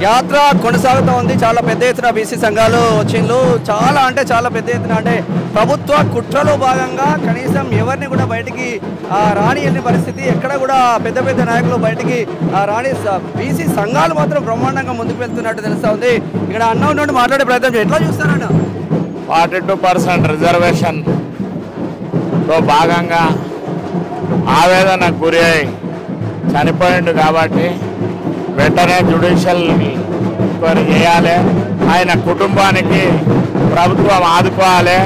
యాత్ర కొనసాగుతూ ఉంది. చాలా పెద్ద ఎత్తున బీసీ సంఘాలు వచ్చిండ్రు. చాలా అంటే చాలా పెద్ద ఎత్తున అంటే ప్రభుత్వ కుట్రలో భాగంగా కనీసం ఎవరిని కూడా బయటికి రానియని పరిస్థితి. ఎక్కడ కూడా పెద్ద పెద్ద నాయకులు బయటికి రాని బీసీ సంఘాలు మాత్రం బ్రహ్మాండంగా ముందుకు వెళ్తున్నట్టు తెలుస్తూ ఉంది. ఇక్కడ అన్న ఉన్నట్టు మాట్లాడే ప్రయత్నం ఎట్లా చూస్తారన్న? 42% రిజర్వేషన్లో భాగంగా ఆవేదనకు గురి అయి చనిపోయిండు కాబట్టి వెంటనే జ్యుడిషియల్ ఎంక్వైరీ చేయాలి. ఆయన కుటుంబానికి ప్రభుత్వం ఆదుకోవాలి.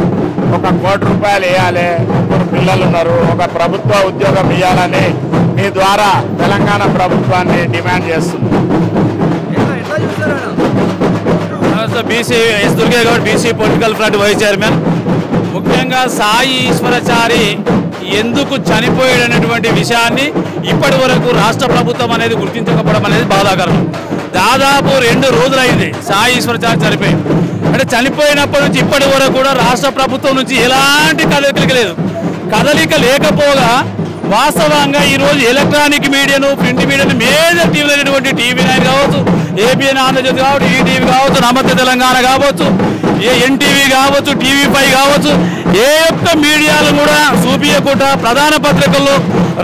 1 కోటి రూపాయలు వేయాలి. 3 పిల్లలు ఉన్నారు. ఒక ప్రభుత్వ ఉద్యోగం ఇవ్వాలని మీ ద్వారా తెలంగాణ ప్రభుత్వాన్ని డిమాండ్ చేస్తుంది. BC S Durge Goud BC political front vice chairman. ముఖ్యంగా సాయి ఈశ్వరాచారి ఎందుకు చనిపోయాడనేటువంటి విషయాన్ని ఇప్పటి వరకు రాష్ట్ర ప్రభుత్వం అనేది గుర్తించకపోవడం అనేది బాధాకరం. దాదాపు 2 రోజులైంది సాయి ఈశ్వరాచారి చనిపోయి. అంటే చనిపోయినప్పటి నుంచి ఇప్పటి వరకు కూడా రాష్ట్ర ప్రభుత్వం నుంచి ఎలాంటి కదలిక లేదు. కదలిక లేకపోగా వాస్తవంగా ఈరోజు ఎలక్ట్రానిక్ మీడియాను, ప్రింట్ మీడియాను, మేజర్ టీవీలు అయినటువంటి TV9 కావచ్చు, ABN ఆంధ్రజ్యోతి కావచ్చు, ఈటీవీ కావచ్చు, నమస్తే తెలంగాణ కావచ్చు, ఎన్టీవీ కావచ్చు, TV5 కావచ్చు, ఏ ఒక్క మీడియాలు కూడా చూపించకుండా ప్రధాన పత్రికల్లో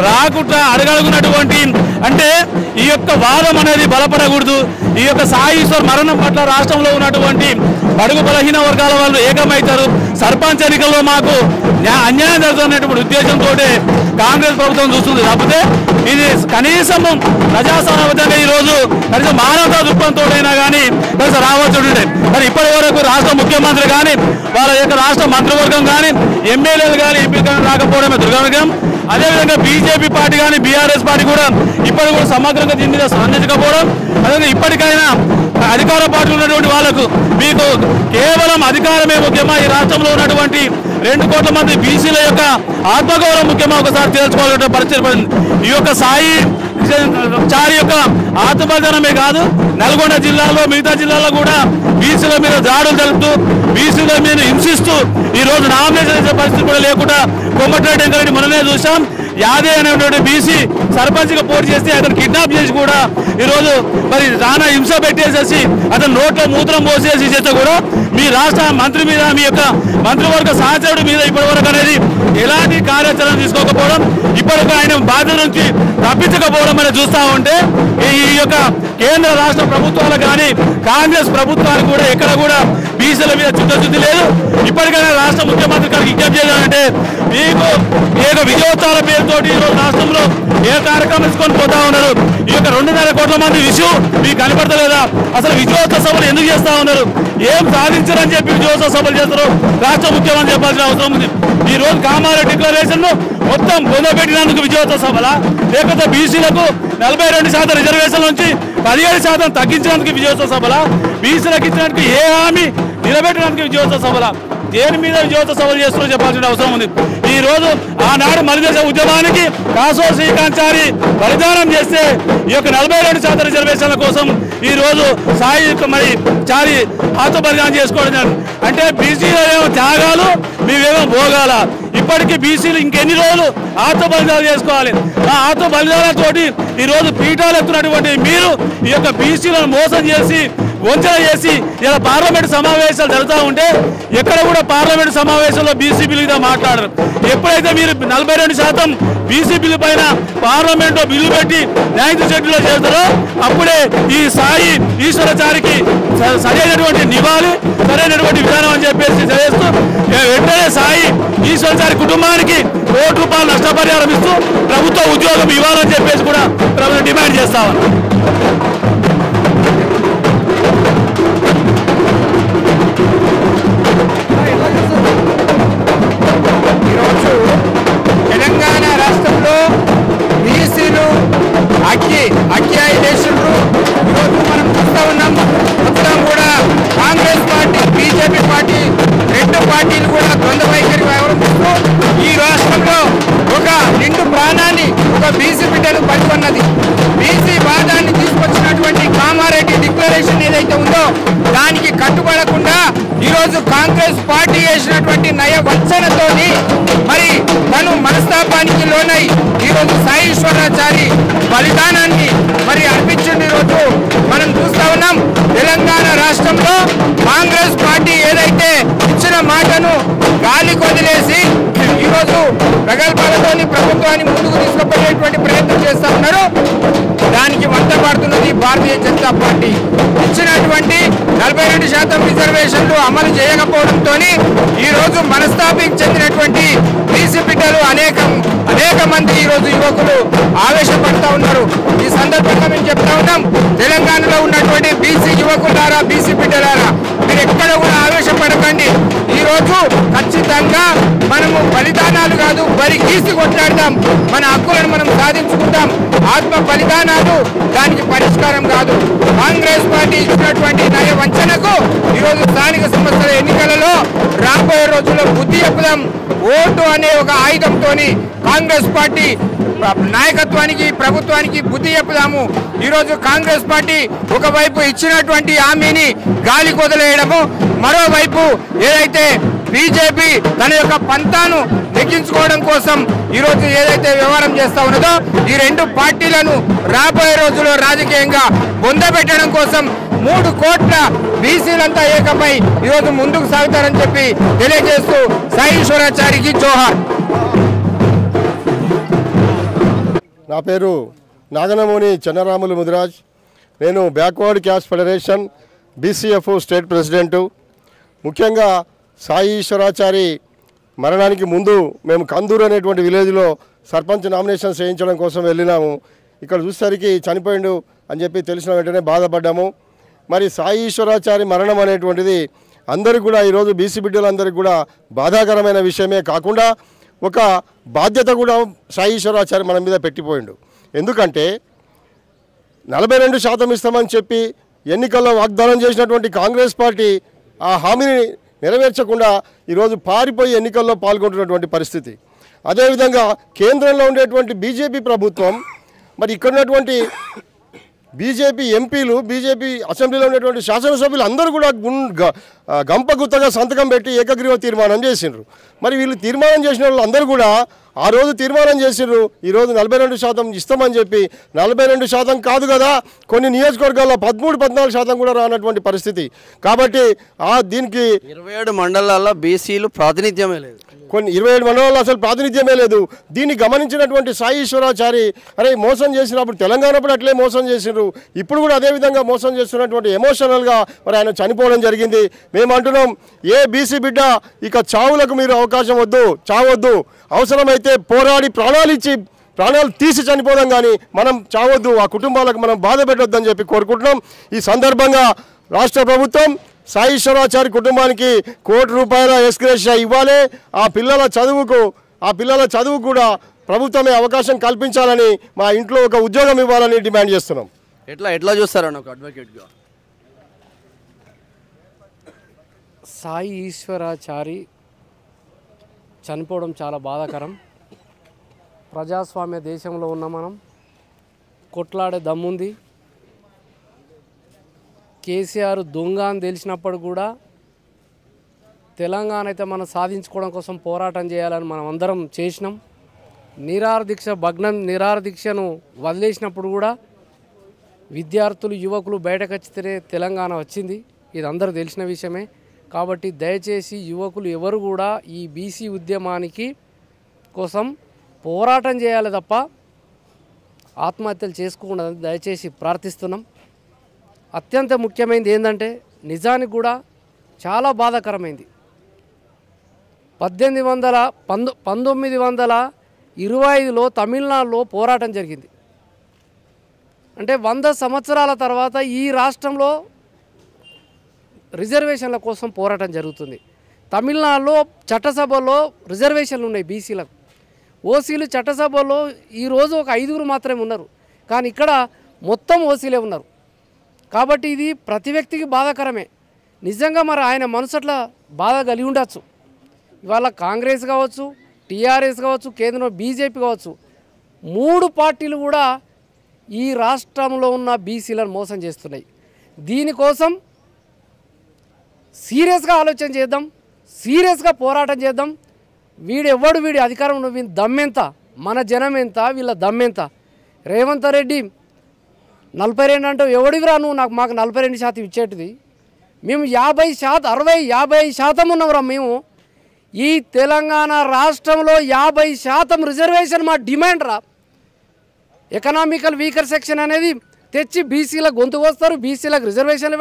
రాకుండా అడగలుగున్నటువంటి అంటే ఈ యొక్క వాదం అనేది బలపడకూడదు. ఈ యొక్క సాయి ఈశ్వర్ మరణం పట్ల రాష్ట్రంలో ఉన్నటువంటి బడుగు బలహీన వర్గాల వాళ్ళు ఏకమవుతారు. సర్పంచ్ ఎన్నికల్లో మాకు అన్యాయం జరుగుతున్నటువంటి ఉద్దేశంతో కాంగ్రెస్ ప్రభుత్వం చూస్తుంది. కాకపోతే ఇది కనీసం ప్రజాస్వామ్యంగా ఈరోజు కనీసం మానవతా దృక్పథంతోనైనా కానీ కనీసం రావచ్చు. మరి ఇప్పటి వరకు రాష్ట్ర ముఖ్యమంత్రి కానీ వాళ్ళ యొక్క రాష్ట్ర మంత్రివర్గం కానీ ఎమ్మెల్యేలు కానీ ఎంపీలు కానీ రాకపోవడమే దుర్గం. అదేవిధంగా బీజేపీ పార్టీ కానీ బీఆర్ఎస్ పార్టీ కూడా ఇప్పటి కూడా సమగ్రంగా దీని మీద స్పందించకపోవడం. అదేవిధంగా ఇప్పటికైనా అధికార పార్టీలు ఉన్నటువంటి వాళ్ళకు మీకు కేవలం అధికారమే ముఖ్యమా, ఈ రాష్ట్రంలో ఉన్నటువంటి 2 కోట్ల మంది బీసీల యొక్క ఆత్మగౌరవం ముఖ్యమా ఒకసారి తేల్చుకోవాలనే పరిస్థితి పడింది. ఈ యొక్క సాయి చారి యొక్క ఆత్మబలిదానమే కాదు, నల్గొండ జిల్లాలో మిగతా జిల్లాలో కూడా బీసీల మీద దాడులు జరుపుతూ బీసీల మీద హింసిస్తూ ఈరోజు నామినేషన్ చేసే పరిస్థితి కూడా లేకుండా కొమ్మటిరెడ్డి వెంకరెడ్డి మననే చూసాం. యాదే అనేటువంటి బీసీ సర్పంచ్గా పోటీ చేస్తే అతను కిడ్నాప్ చేసి కూడా ఈరోజు మరి రానా హింస పెట్టేసేసి అతను నోట్లో మూత్రం పోసేసి చేస్తే కూడా మీ రాష్ట్ర మంత్రి మీద, మీ యొక్క మంత్రివర్గ సహచరుడి మీద ఇప్పటివరకు అనేది ఎలాంటి కార్యాచరణ తీసుకోకపోవడం, ఇప్పటివరకు ఆయన బాధ్యత నుంచి తప్పించకపోవడం అనేది చూస్తూ ఉంటే ఈ యొక్క కేంద్ర రాష్ట్ర ప్రభుత్వాలు కానీ కాంగ్రెస్ ప్రభుత్వానికి కూడా ఎక్కడ కూడా బీసీల మీద చిత్తశుద్ధి లేదు. ఇప్పటికైనా రాష్ట్ర ముఖ్యమంత్రి గారికి విజ్ఞప్తి చేయాలంటే మీకు ఏక విజయోత్సవాల పేరుతోటి ఈరోజు రాష్ట్రంలో ఏ కార్యక్రమం తీసుకొని పోతా ఉన్నారు. ఈ యొక్క 2.5 కోట్ల మంది విషయం మీకు కనపడతలేదా? అసలు విజయోత్సవ సభలు ఎందుకు చేస్తా ఉన్నారు? ఏం సాధించారని చెప్పి విజయోత్సవ సభలు చేస్తారు రాష్ట్ర ముఖ్యమంత్రి చెప్పాల్సిన అవసరం ఉంది. ఈ రోజు కామారెడ్డి డిక్లరేషన్ మొత్తం పొందబెట్టినందుకు విజయోత్సవ సభల, లేకపోతే బీసీలకు 42% రిజర్వేషన్ నుంచి 17% తగ్గించినందుకు విజయోత్సవ సభల, బీసీలకు ఇచ్చినందుకు ఏ హామీ నిలబెట్టినందుకు విజయోత్సవ సభల, దేని మీద విజయోత్సవ సభలు చేస్తున్నా చెప్పాల్సిన అవసరం ఉంది. ఈ రోజు ఆనాడు మలిదేశ ఉద్యమానికి కాసో శ్రీకాంచారి బలిదానం చేస్తే ఈ యొక్క 42% రిజర్వేషన్ల కోసం ఈ రోజు సాయి మరి చారి ఆత్మబలిదానం చేసుకోవడం అంటే బీసీలో త్యాగాలు మీవేమో భోగాల. ఇప్పటికీ బీసీలు ఇంకెన్ని రోజులు ఆత్మబలిదానాలు చేసుకోవాలి? ఆ ఆత్మ బలిదానాలతోటి ఈరోజు పీఠాలు ఎత్తున్నటువంటి మీరు ఈ యొక్క బీసీలను మోసం చేసి వంచన చేసి ఇలా పార్లమెంట్ సమావేశాలు జరుగుతూ ఉంటే ఎక్కడ కూడా పార్లమెంట్ సమావేశంలో బీసీ బిల్లు మీద మాట్లాడరు. ఎప్పుడైతే మీరు 42% బీసీ బిల్లు పైన పార్లమెంట్లో బిల్లు పెట్టి 9th షెడ్యూల్లో చేస్తారో అప్పుడే ఈ సాయి ఈశ్వరాచారికి సరైనటువంటి నివాళి, సరైనటువంటి విధానం అని చెప్పేసి చేస్తూ వెంటనే సాయి ఈశ్వరాచారి కుటుంబానికి 1 కోటి రూపాయలు నష్టపరిహారం ఇస్తూ ప్రభుత్వ ఉద్యోగం ఇవ్వాలని చెప్పేసి కూడా ప్రభుత్వం డిమాండ్ చేస్తామని. ఈరోజు తెలంగాణ రాష్ట్రంలో బీసీలు అఖ్యాయులు ఈరోజు మనం చూస్తూ ఉన్నాం. మొత్తం కూడా కాంగ్రెస్ పార్టీ, బీజేపీ పార్టీ 2 పార్టీలు కూడా ద్వంద్వ వైఖరి వ్యవహరిస్తూ ఈ రాష్ట్రంలో ఒక నిండు ప్రాణాన్ని ఒక బీసీ బిడ్డను పట్టుకున్నది. బీసీ వాదాన్ని తీసుకొచ్చినటువంటి కామారెడ్డి డిక్లరేషన్ ఏదైతే ఉందో దానికి కట్టుబడకుండా ఈరోజు కాంగ్రెస్ పార్టీ చేసినటువంటి నయ వంచనతోని మరి తను మనస్తాపానికి లోనై ఈరోజు సాయి ఈశ్వరాచారి బలిదానాన్ని మరి అర్పించింది. ఈరోజు మనం చూస్తా ఉన్నాం. ప్రగల్భాలతోని ప్రభుత్వాన్ని ముందుకు తీసుకుపోయేటువంటి ప్రయత్నం చేస్తూ ఉన్నారు. దానికి వంతపడుతున్నది భారతీయ జనతా పార్టీ. ఇచ్చినటువంటి 42% రిజర్వేషన్లు అమలు చేయకపోవడంతో ఈరోజు మనస్తాపానికి చెందినటువంటి బీసీ బిడ్డలు అనేక మంది ఈరోజు యువకులు ఆవేశపడుతూ ఉన్నారు. ఈ సందర్భంగా మేము చెప్తా ఉన్నాం, తెలంగాణలో ఉన్నటువంటి బీసీ యువకులారా, బీసీ బిడ్డలారా, మీరు ఎక్కడ కూడా ఆవేశపడకండి. ఈరోజు ఖచ్చితంగా మనము బలిదానాలు కాదు, బలి గీసి కొట్లాడదాం. మన హక్కులను మనం సాధించుకుంటాం. ఆత్మ బలిదానాలు దానికి పరిష్కారం కాదు. కాంగ్రెస్ పార్టీ ఇచ్చినటువంటి నయ వంచనకు ఈరోజు స్థానిక సంస్థల ఎన్నికలలో రాబోయే రోజుల్లో బుద్ధి చెప్పుదాం. ఓటు అనే ఒక ఆయుధంతో కాంగ్రెస్ పార్టీ నాయకత్వానికి, ప్రభుత్వానికి బుద్ధి చెప్పుదాము. ఈరోజు కాంగ్రెస్ పార్టీ ఒకవైపు ఇచ్చినటువంటి హామీని గాలి కొదిలేయడము, మరోవైపు ఏదైతే బీజేపీ తన యొక్క పంతాను నెగ్గించుకోవడం కోసం ఈరోజు ఏదైతే వ్యవహారం చేస్తా ఉన్నదో, ఈ రెండు పార్టీలను రాబోయే రోజుల్లో రాజకీయంగా పొందబెట్టడం కోసం 3 కోట్ల బీసీలంతా ఏకమై ఈరోజు ముందుకు సాగుతారని చెప్పి తెలియజేస్తూ సాయి ఈశ్వరాచారికి జోహార్. నా పేరు నాగనమూని చెన్నరాములు ముదిరాజ్. నేను backward caste federation BCF state president. ముఖ్యంగా సాయి ఈశ్వరాచారి మరణానికి ముందు మేము కందూరు అనేటువంటి విలేజ్లో సర్పంచ్ నామినేషన్స్ చేయించడం కోసం వెళ్ళినాము. ఇక్కడ చూసేసరికి చనిపోయిండు అని చెప్పి తెలిసిన వెంటనే బాధపడ్డాము. మరి సాయి ఈశ్వరాచారి మరణం అనేటువంటిది అందరికీ కూడా, ఈరోజు బీసీ బిడ్డలందరికీ కూడా బాధాకరమైన విషయమే కాకుండా ఒక బాధ్యత కూడా సాయి ఈశ్వరాచారి మన మీద పెట్టిపోయిండు. ఎందుకంటే 42% ఇస్తామని చెప్పి ఎన్నికల్లో వాగ్దానం చేసినటువంటి కాంగ్రెస్ పార్టీ ఆ హామీని నెరవేర్చకుండా ఈరోజు పారిపోయి ఎన్నికల్లో పాల్గొంటున్నటువంటి పరిస్థితి. అదేవిధంగా కేంద్రంలో ఉండేటువంటి బీజేపీ ప్రభుత్వం, మరి ఇక్కడ ఉన్నటువంటి బీజేపీ ఎంపీలు, బీజేపీ అసెంబ్లీలో ఉన్నటువంటి శాసనసభ్యులు అందరూ కూడా గంపగుత్తగా సంతకం పెట్టి ఏకగ్రీవ తీర్మానం చేసిండ్రు. మరి వీళ్ళు తీర్మానం చేసిన వాళ్ళు అందరూ కూడా ఆ రోజు తీర్మానం చేసిండ్రు, ఈరోజు 42% ఇస్తామని చెప్పి. 42% కాదు కదా, కొన్ని నియోజకవర్గాల్లో 13-14% కూడా రానటువంటి పరిస్థితి. కాబట్టి దీనికి 27 మండలాల్లో బీసీలు ప్రాతినిధ్యమే లేదు. కొన్ని 27 మండలాల్లో అసలు ప్రాతినిధ్యమే లేదు. దీన్ని గమనించినటువంటి సాయి ఈశ్వరాచారి, అరే మోసం చేసినప్పుడు తెలంగాణప్పుడు అట్లే మోసం చేసిండ్రు, ఇప్పుడు కూడా అదేవిధంగా మోసం చేస్తున్నటువంటి ఎమోషనల్గా మరి ఆయన చనిపోవడం జరిగింది. మేము అంటున్నాం, ఏ బీసీ బిడ్డ ఇక చావులకు మీరు అవకాశం వద్దు, చావద్దు. అవసరమైతే పోరాడి ప్రాణాలు తీసి చనిపోదాం, కానీ మనం చావద్దు, ఆ కుటుంబాలకు మనం బాధ పెట్టొద్దని చెప్పి కోరుకుంటున్నాం. ఈ సందర్భంగా రాష్ట్ర ప్రభుత్వం సాయి ఈశ్వరాచారి కుటుంబానికి ₹1 కోటి ఎక్స్గ్రేషియా ఇవ్వాలి. ఆ పిల్లల చదువు కూడా ప్రభుత్వమే అవకాశం కల్పించాలని, మా ఇంట్లో ఒక ఉద్యోగం ఇవ్వాలని డిమాండ్ చేస్తున్నాం. ఎట్లా చూస్తారన్న ఒక అడ్వకేట్గా? సాయి ఈశ్వరాచారి చనిపోవడం చాలా బాధాకరం. ప్రజాస్వామ్య దేశంలో ఉన్న మనం కొట్లాడే దమ్ముంది. కేసీఆర్ దొంగ అని తెలిసినప్పుడు కూడా తెలంగాణ అయితే మనం సాధించుకోవడం కోసం పోరాటం చేయాలని మనం అందరం చేసినాం. నిరాహార దీక్షను వదిలేసినప్పుడు కూడా విద్యార్థులు, యువకులు బయటకు వచ్చితే తెలంగాణ వచ్చింది. ఇది అందరూ తెలిసిన విషయమే. కాబట్టి దయచేసి యువకులు ఎవరు కూడా ఈ బీసీ ఉద్యమానికి కోసం పోరాటం చేయాలి తప్ప ఆత్మహత్యలు చేసుకోకూడదని దయచేసి ప్రార్థిస్తున్నాం. అత్యంత ముఖ్యమైనది ఏంటంటే, నిజానికి కూడా చాలా బాధాకరమైంది. 1925లో తమిళనాడులో పోరాటం జరిగింది. అంటే 100 సంవత్సరాల తర్వాత ఈ రాష్ట్రంలో రిజర్వేషన్ల కోసం పోరాటం జరుగుతుంది. తమిళనాడులో చట్టసభలో రిజర్వేషన్లు ఉన్నాయి బీసీలకు. ఓసీలు చట్టసభలో ఈరోజు ఒక 5 మాత్రమే ఉన్నారు, కానీ ఇక్కడ మొత్తం ఓసీలే ఉన్నారు. కాబట్టి ఇది ప్రతి వ్యక్తికి బాధాకరమే. నిజంగా మరి ఆయన మనసుట్లా బాధ కలిగి ఉండొచ్చు. ఇవాళ కాంగ్రెస్ కావచ్చు, టీఆర్ఎస్ కావచ్చు, కేంద్రంలో బీజేపీ కావచ్చు, 3 పార్టీలు కూడా ఈ రాష్ట్రంలో ఉన్న బీసీలను మోసం చేస్తున్నాయి. దీనికోసం సీరియస్గా ఆలోచన చేద్దాం, సీరియస్గా పోరాటం చేద్దాం. వీడి అధికారంలో వీని దమ్మెంత, మన జనం ఎంత, వీళ్ళ దమ్మెంత. రేవంత్ రెడ్డి 42 అంటూ ఎవడివిరా నువ్వు, మాకు 42% ఇచ్చేటిది. మేము 50%, 60, 50% ఉన్నాంరా. మేము ఈ తెలంగాణ రాష్ట్రంలో 50% రిజర్వేషన్ మా డిమాండ్ రా. ఎకనామికల్ వీకర్ సెక్షన్ అనేది తెచ్చి బీసీలకు గొంతు కోస్తారు, బీసీలకు రిజర్వేషన్లు,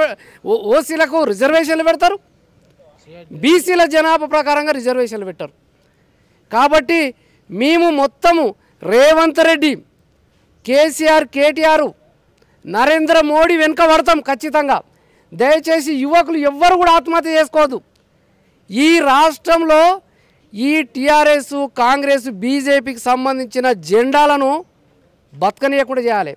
ఓసీలకు రిజర్వేషన్లు పెడతారు, బీసీల జనాభా ప్రకారంగా రిజర్వేషన్లు పెట్టారు. కాబట్టి మేము మొత్తము రేవంత్ రెడ్డి, కేసీఆర్, కేటీఆర్, నరేంద్ర మోడీ వెనుక పడతాం ఖచ్చితంగా. దయచేసి యువకులు ఎవ్వరు కూడా ఆత్మహత్య చేసుకోవద్దు. ఈ రాష్ట్రంలో ఈ టీఆర్ఎస్, కాంగ్రెస్, బీజేపీకి సంబంధించిన జెండాలను బతకనీయకుండా చేయాలి.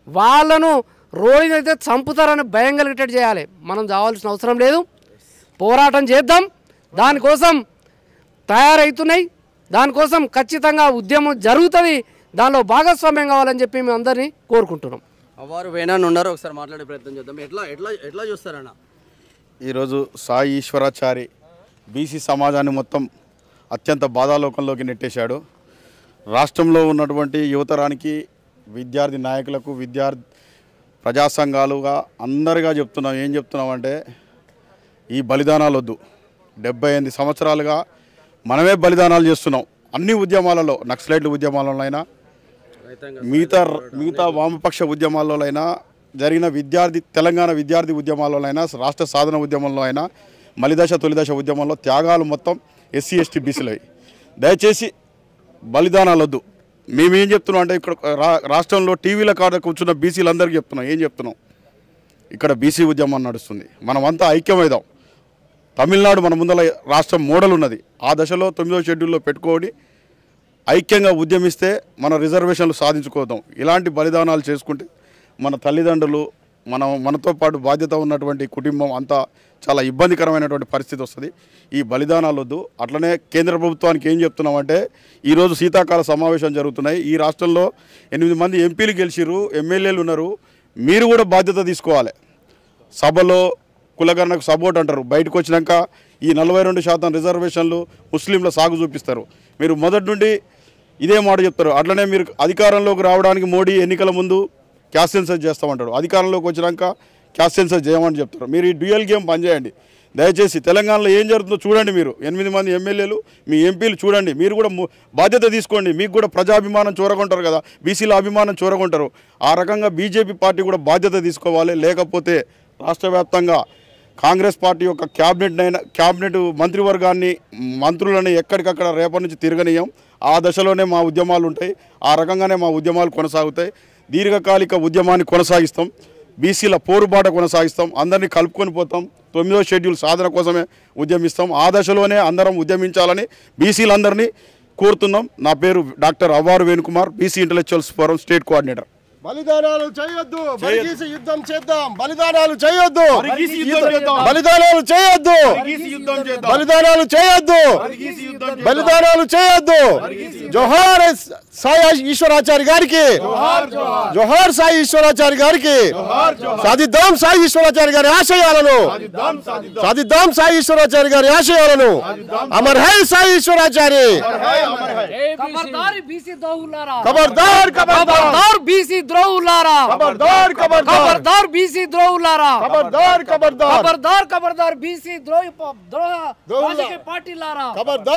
వాళ్ళను రోడ్డునైతే చంపుతారని భయం కలిగేటట్టు చేయాలి. మనం చావాల్సిన అవసరం లేదు. పోరాటం చేద్దాం. దానికోసం తయారవుతున్నాయి. దానికోసం ఖచ్చితంగా ఉద్యమం జరుగుతుంది. దానిలో భాగస్వామ్యం కావాలని చెప్పి మేము అందరినీ కోరుకుంటున్నాం. వారు వేణాన్ని ఉన్నారు, ఒకసారి మాట్లాడే ప్రయత్నం చేద్దాం. ఎట్లా చూస్తారన్న? ఈరోజు సాయి ఈశ్వరాచారి బీసీ సమాజాన్ని మొత్తం అత్యంత బాధాలోకంలోకి నెట్టేశాడు. రాష్ట్రంలో ఉన్నటువంటి యువతరానికి, విద్యార్థి నాయకులకు, ప్రజా సంఘాలుగా అందరిగా చెప్తున్నాం. ఏం చెప్తున్నామంటే ఈ బలిదానాలు వద్దు. 78 సంవత్సరాలుగా మనమే బలిదానాలు చేస్తున్నాం. అన్ని ఉద్యమాలలో, నక్సలైట్ల ఉద్యమాలలోనైనా, మిగతా వామపక్ష ఉద్యమాల్లోనైనా, జరిగిన తెలంగాణ విద్యార్థి ఉద్యమాల్లోనైనా, రాష్ట్ర సాధన ఉద్యమంలో అయినా, మలిదశ తొలిదశ ఉద్యమంలో త్యాగాలు మొత్తం ఎస్సీ ఎస్టీ బీసీలు. దయచేసి బలిదానాలు వద్దు. మేమేం చెప్తున్నాం అంటే ఇక్కడ రాష్ట్రంలో టీవీల కాడ కూర్చున్న బీసీలందరికీ చెప్తున్నాం. ఏం చెప్తున్నాం? ఇక్కడ బీసీ ఉద్యమం నడుస్తుంది. మనమంతా ఐక్యమైదాం. తమిళనాడు మన ముందర రాష్ట్రం మోడల్ ఉన్నది. ఆ దశలో 9వ షెడ్యూల్లో పెట్టుకొని ఐక్యంగా ఉద్యమిస్తే మన రిజర్వేషన్లు సాధించుకోదాం. ఇలాంటి బలిదానాలు చేసుకుంటే మన తల్లిదండ్రులు, మనతో పాటు బాధ్యత ఉన్నటువంటి కుటుంబం అంతా చాలా ఇబ్బందికరమైనటువంటి పరిస్థితి వస్తుంది. ఈ బలిదానాలు వద్దు. అట్లనే కేంద్ర ప్రభుత్వానికి ఏం చెప్తున్నామంటే, ఈరోజు శీతాకాల సమావేశం జరుగుతున్నాయి. ఈ రాష్ట్రంలో 8 మంది ఎంపీలు గెలిచిరు, ఎమ్మెల్యేలు ఉన్నారు. మీరు కూడా బాధ్యత తీసుకోవాలి. సభలో కులగణకు సపోర్ట్ అంటారు, బయటకు వచ్చినాక ఈ 42% రిజర్వేషన్లు ముస్లింల సాగు చూపిస్తారు. మీరు మొదటి నుండి ఇదే మాట చెప్తారు. అట్లనే మీరు అధికారంలోకి రావడానికి మోడీ ఎన్నికల ముందు క్యాస్ట్ సెన్సస్ చేస్తామంటారు, అధికారంలోకి వచ్చినాక క్యాస్ట్ సెన్సస్ చేయమని చెప్తారు. మీరు ఈ డ్యూయల్ గేమ్ పనిచేయండి. దయచేసి తెలంగాణలో ఏం జరుగుతుందో చూడండి. మీరు 8 మంది ఎమ్మెల్యేలు, మీ ఎంపీలు చూడండి. మీరు కూడా బాధ్యత తీసుకోండి. మీకు కూడా ప్రజాభిమానం చూరగొంటారు కదా, బీసీల అభిమానం చూరగొంటారు. ఆ రకంగా బీజేపీ పార్టీ కూడా బాధ్యత తీసుకోవాలి. లేకపోతే రాష్ట్ర వ్యాప్తంగా కాంగ్రెస్ పార్టీ యొక్క క్యాబినెట్ మంత్రివర్గాన్ని, మంత్రులని ఎక్కడికక్కడ రేపటి నుంచి తిరగనీయం. ఆ దశలోనే మా ఉద్యమాలు ఉంటాయి. ఆ రకంగానే మా ఉద్యమాలు కొనసాగుతాయి. దీర్ఘకాలిక ఉద్యమాన్ని కొనసాగిస్తాం. బీసీల పోరుబాట కొనసాగిస్తాం. అందరినీ కలుపుకొని పోతాం. 9వ షెడ్యూల్ సాధన కోసమే ఉద్యమిస్తాం. ఆ దశలోనే అందరం ఉద్యమించాలని బీసీలందరినీ కోరుతున్నాం. నా పేరు doctor Avvaru Venukumar, BC intellectuals forum state coordinator. బలిదానాలు చేయొద్దు, బలిగీసి యుద్ధం చేద్దాం. బలిదానాలు చేయొద్దు, బలిదానాలు చేయొద్దు, బలిదానాలు చేయొద్దు, బలిదానాలు చేయొద్దు. జోహార్ సాయి ఈశ్వరాచారి గారికి, జోహార్ సాయి ఈశ్వరాచారి గారికి. సాధిద్దాం సాయి ఈశ్వరాచారి గారి ఆశయాలను, సాధిద్దాం సాయి ఈశ్వరాచారి గారి ఆశయాలను. అమర్ హై సాయి ఈశ్వరాచారి. ఖబర్దార్ బీసీ ద్రోహులారా, ఖబర్దార్, ఖబర్దార్ బీసీ ద్రోహులారా, ఖబర్దార్, ఖబర్దార్ బీసీ ద్రోహులారా, ఖబర్దార్, ఖబర్దార్, ఖబర్దార్, ఖబర్దార్ బీసీ ద్రోహ రాజకీయ పార్టీలారా, ఖబర్దార్.